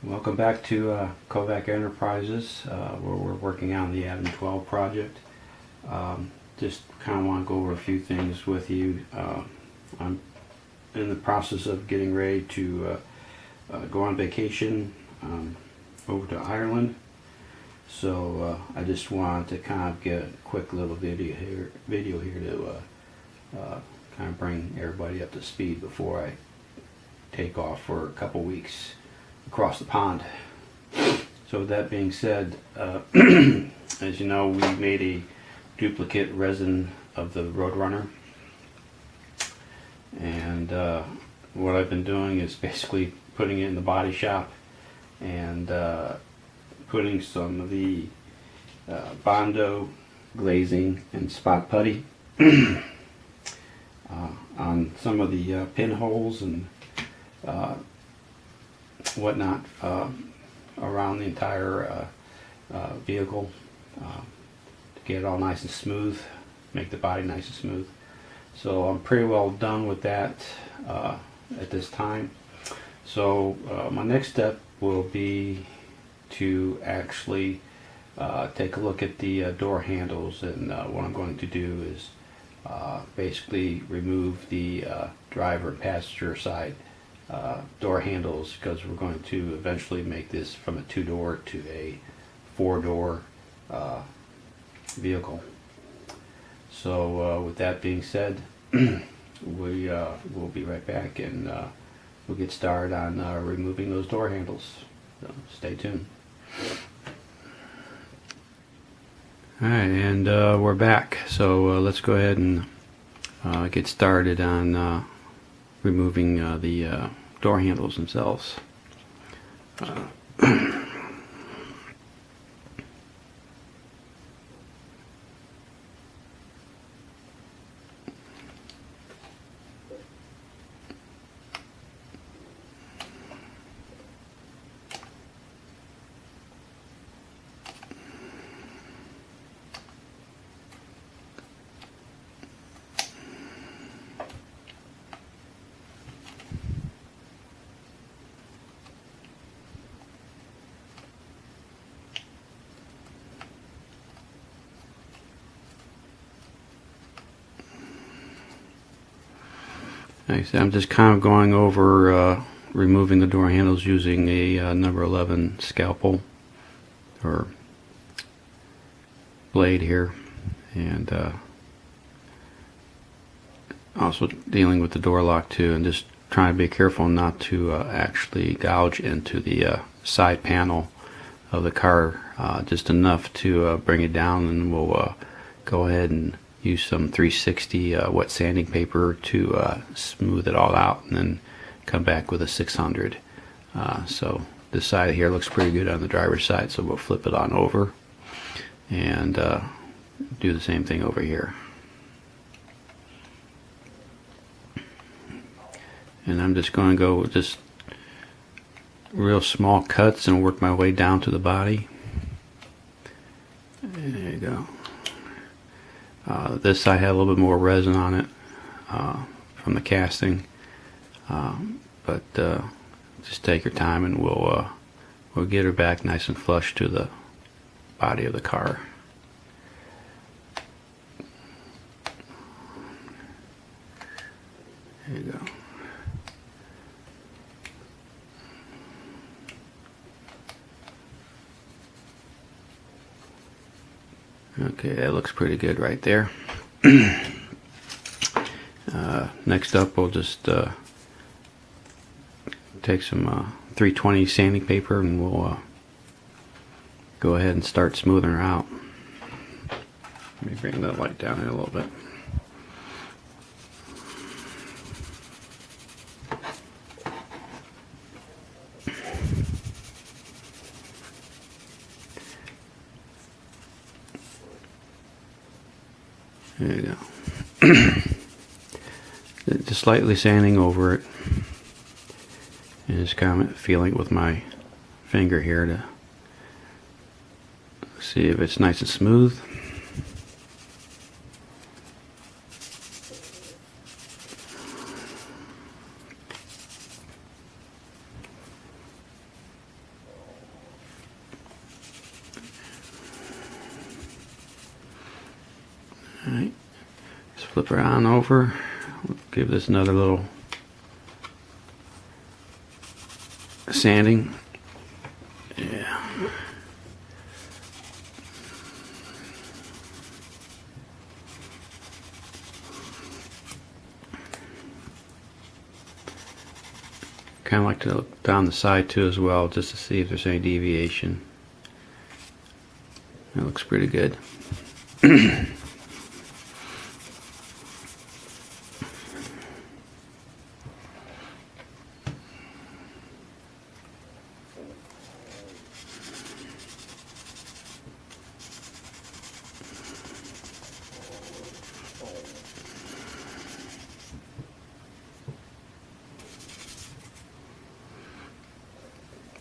Welcome back to Kovac Enterprises, where we're working on the Atom 12 project. Just kind of want to go over a few things with you. I'm in the process of getting ready to go on vacation over to Ireland, so I just wanted to kind of get a quick little video here to kind of bring everybody up to speed before I take off for a couple weeks across the pond. So with that being said, as you know, we made a duplicate resin of the Roadrunner, and what I've been doing is basically putting it in the body shop and putting some of the Bondo glazing and spot putty on some of the pinholes and whatnot around the entire vehicle to get it all nice and smooth, make the body nice and smooth. So I'm pretty well done with that at this time. So my next step will be to actually take a look at the door handles, and what I'm going to do is basically remove the driver and passenger side door handles, because we're going to eventually make this from a 2-door to a 4-door vehicle. So with that being said, we will be right back, and we'll get started on removing those door handles. So stay tuned. Alright, and we're back. So let's go ahead and get started on removing the door handles themselves. I'm just kind of going over removing the door handles using a number 11 scalpel or blade here, and also dealing with the door lock too, and just trying to be careful not to actually gouge into the side panel of the car, just enough to bring it down, and we'll go ahead and use some 360 wet sanding paper to smooth it all out, and then come back with a 600. So this side here looks pretty good on the driver's side, so we'll flip it on over and do the same thing over here. And I'm just going to go with just real small cuts and work my way down to the body. There you go. This side had a little bit more resin on it from the casting, but just take your time, and we'll get her back nice and flush to the body of the car. There you go. Okay, that looks pretty good right there. Next up, we'll just take some 320 sanding paper, and we'll go ahead and start smoothing her out. Let me bring that light down here a little bit. There you go. Just slightly sanding over it, and just kind of feeling it with my finger here to see if it's nice and smooth. flip it on over. Give this another little sanding. Yeah. Kind of like to look down the side too as well, just to see if there's any deviation. That looks pretty good.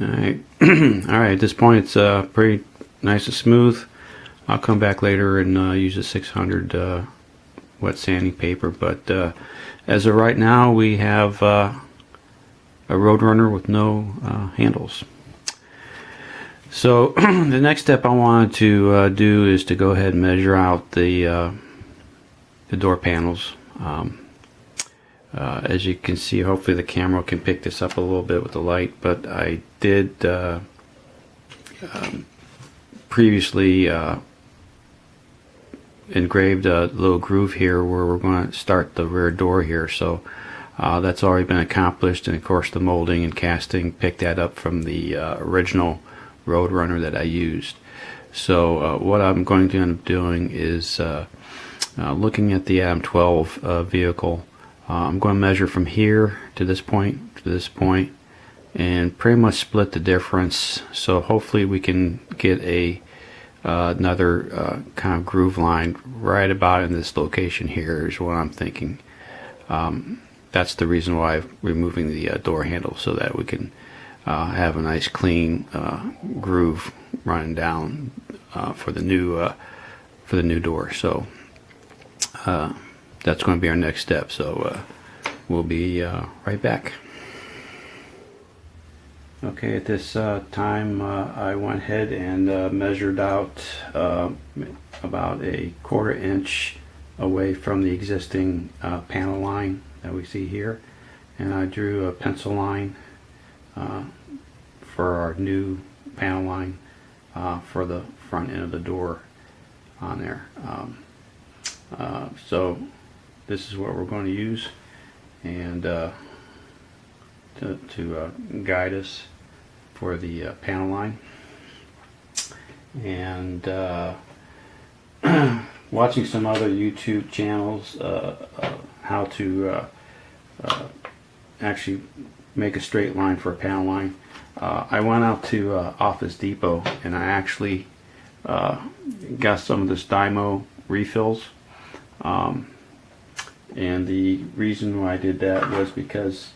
Alright, alright, at this point it's pretty nice and smooth. I'll come back later and use a 600 wet sanding paper, but as of right now we have a Roadrunner with no handles. So the next step I wanted to do is to go ahead and measure out the door panels. As you can see, hopefully the camera can pick this up a little bit with the light, but I did previously engraved a little groove here where we're going to start the rear door here, so that's already been accomplished, and of course the molding and casting picked that up from the original Roadrunner that I used. So what I'm going to end up doing is looking at the Adam 12 vehicle. I'm going to measure from here to this point, and pretty much split the difference. So hopefully we can get another kind of groove line right about in this location here is what I'm thinking. That's the reason why I'm removing the door handle, so that we can have a nice clean groove running down for the new door. So that's going to be our next step, so we'll be right back. Okay, at this time I went ahead and measured out about a 1/4 inch away from the existing panel line that we see here, and I drew a pencil line for our new panel line for the front end of the door on there. So this is what we're going to use, and to guide us for the panel line. And watching some other YouTube channels how to actually make a straight line for a panel line, I went out to Office Depot and I actually got some of this Dymo refills. And the reason why I did that was because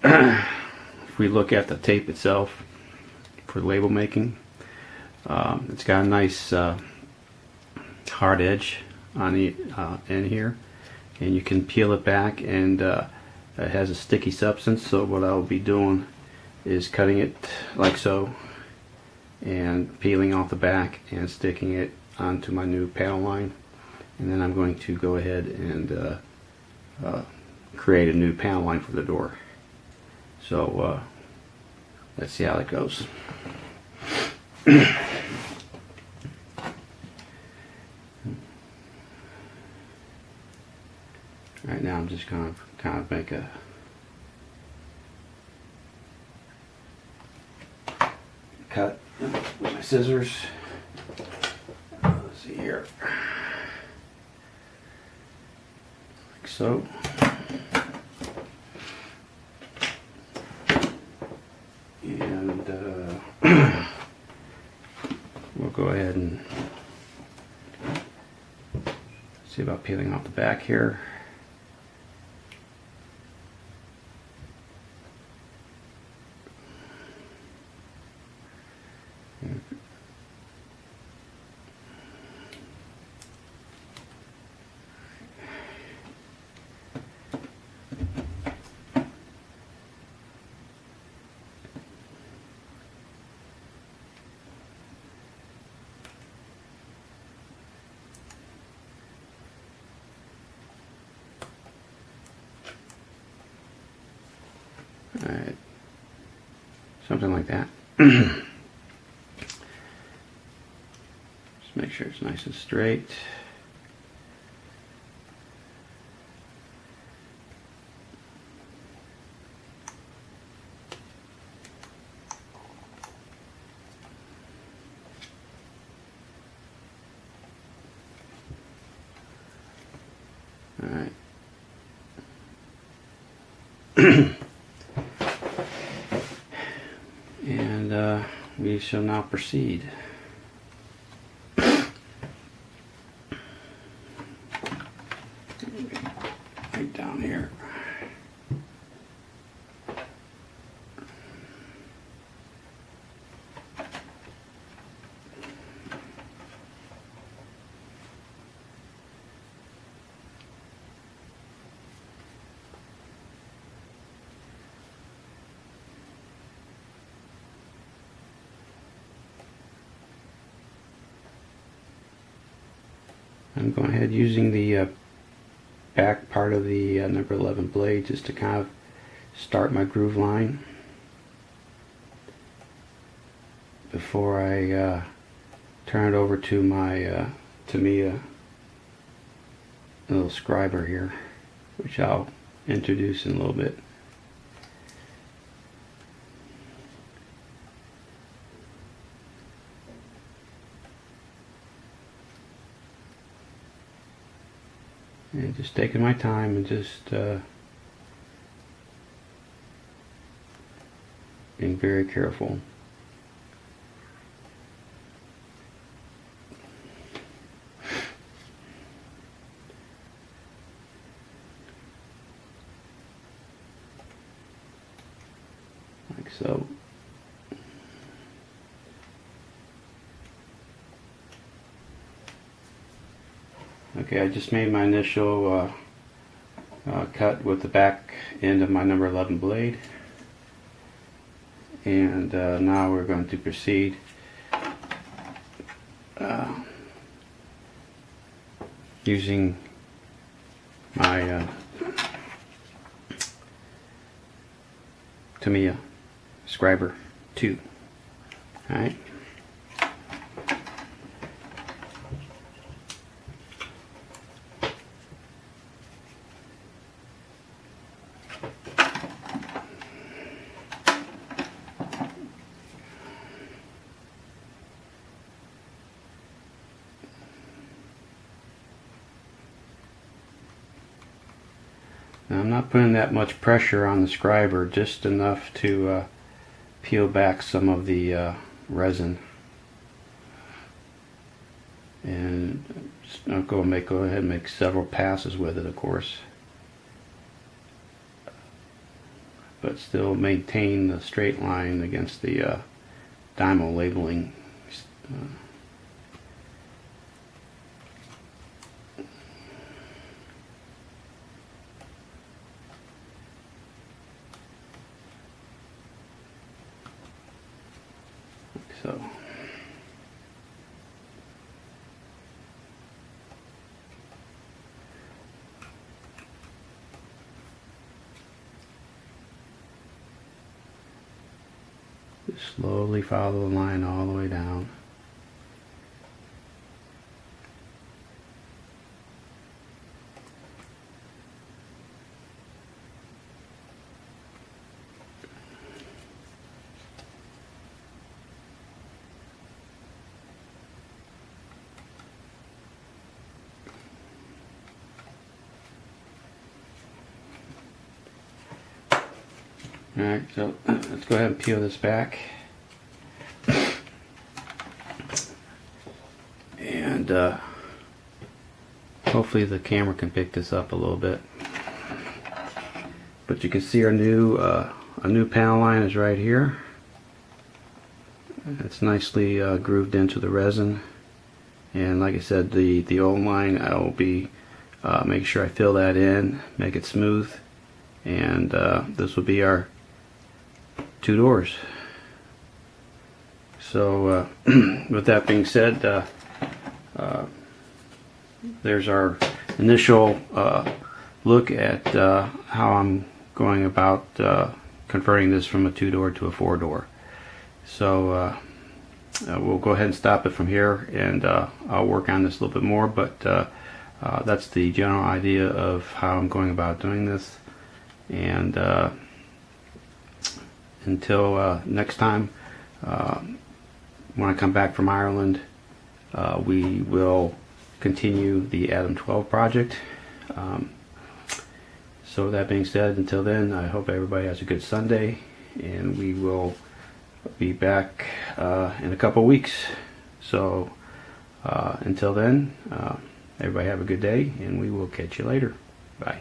if we look at the tape itself for label making, it's got a nice hard edge on the end here, and you can peel it back, and it has a sticky substance. So what I'll be doing is cutting it like so and peeling off the back and sticking it onto my new panel line, and then I'm going to go ahead and create a new panel line for the door. So let's see how that goes. Right now I'm just going to kind of make a cut with my scissors. Let's see here. Like so. And we'll go ahead and see about peeling off the back here. Alright, something like that. Just make sure it's nice and straight. Alright. And we shall now proceed. Right down here. I'm going ahead using the back part of the number 11 blade just to kind of start my groove line before I turn it over to my Tamiya little scriber here, which I'll introduce in a little bit. And just taking my time and just being very careful. Like so. Okay, I just made my initial cut with the back end of my number 11 blade, and now we're going to proceed using my Tamiya Scriber 2. Alright. Now, I'm not putting that much pressure on the scriber, just enough to peel back some of the resin. And I'll go ahead and make several passes with it, of course, but still maintain the straight line against the dymo labeling. So just slowly follow the line all the way down. Alright, so let's go ahead and peel this back. And hopefully the camera can pick this up a little bit. But you can see our new panel line is right here. It's nicely grooved into the resin. And like I said, the old line, I will be make sure I fill that in, make it smooth, and this will be our 2 doors. So with that being said, there's our initial look at how I'm going about converting this from a 2-door to a 4-door. So we'll go ahead and stop it from here, and I'll work on this a little bit more, but that's the general idea of how I'm going about doing this. And until next time, when I come back from Ireland, we will continue the Adam 12 project. So with that being said, until then, I hope everybody has a good Sunday, and we will be back in a couple weeks. So until then, everybody have a good day, and we will catch you later. Bye.